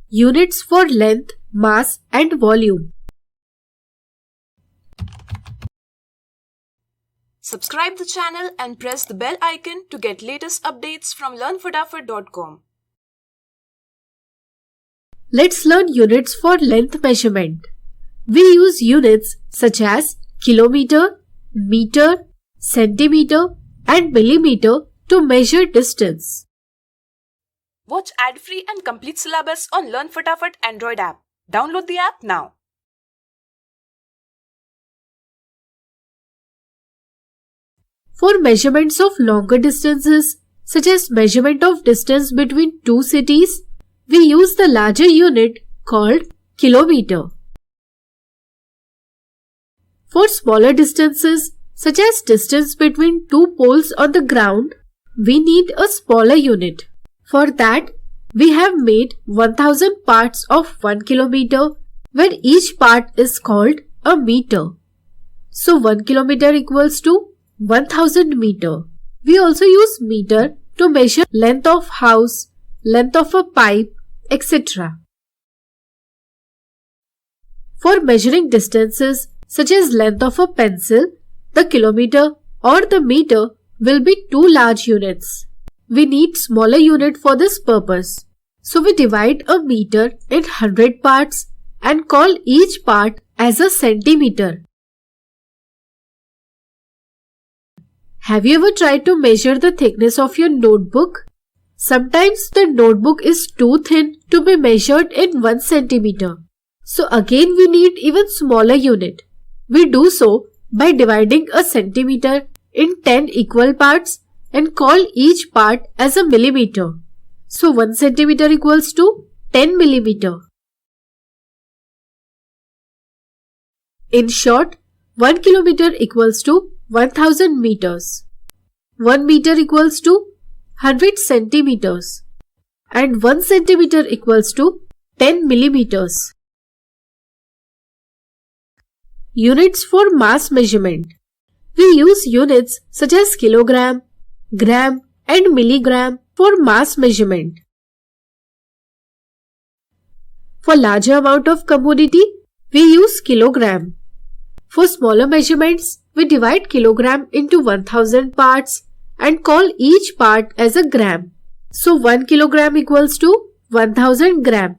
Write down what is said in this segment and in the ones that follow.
Units for length, mass and volume. Subscribe the channel and press the bell icon to get latest updates from learnfatafat.com. Let's learn units for length measurement. We use units such as kilometer, meter, centimeter and millimeter to measure distance. Watch ad-free and complete syllabus on Learn Fatafat Android app. Download the app now. For measurements of longer distances, such as measurement of distance between two cities, we use the larger unit called kilometer. For smaller distances, such as distance between two poles on the ground, we need a smaller unit. For that, we have made 1000 parts of 1 kilometer, where each part is called a meter. So 1 kilometer equals to 1000 meter. We also use meter to measure length of house, length of a pipe, etc. For measuring distances such as length of a pencil, the kilometer or the meter will be two large units. We need smaller unit for this purpose. So we divide a meter in 100 parts and call each part as a centimeter. Have you ever tried to measure the thickness of your notebook? Sometimes the notebook is too thin to be measured in 1 centimeter. So again we need even smaller unit. We do so by dividing a centimeter in 10 equal parts and call each part as a millimeter. So 1 centimeter equals to 10 millimeter. In short, 1 kilometer equals to 1000 meters. 1 meter equals to 100 centimeters. And 1 centimeter equals to 10 millimeters. Units for mass measurement. We use units such as kilogram, gram and milligram for mass measurement. For larger amount of commodity, we use kilogram. For smaller measurements, we divide kilogram into 1000 parts and call each part as a gram. So 1 kilogram equals to 1000 gram.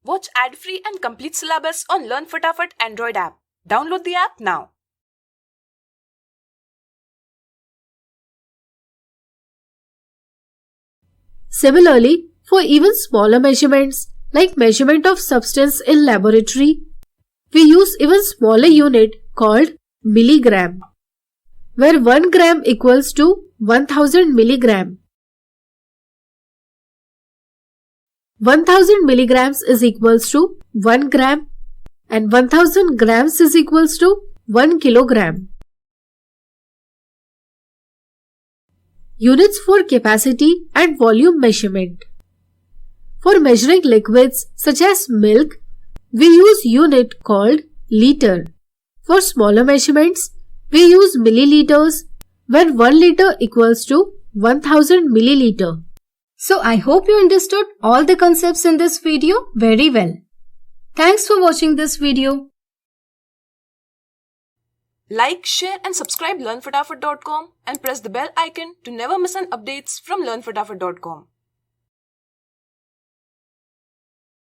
Watch ad-free and complete syllabus on Learn Fatafat Android app. Download the app now. Similarly, for even smaller measurements like measurement of substance in laboratory, we use even smaller unit called milligram, where 1 gram equals to 1000 milligram. 1000 milligrams is equals to 1 gram and 1000 grams is equals to 1 kilogram. Units for capacity and volume measurement. For measuring liquids such as milk, we use unit called liter. For smaller measurements, we use milliliters, where 1 liter equals to 1000 milliliter. So I hope you understood all the concepts in this video very well. Thanks for watching this video. Like, share and subscribe learnfatafat.com and press the bell icon to never miss an updates from learnfatafat.com.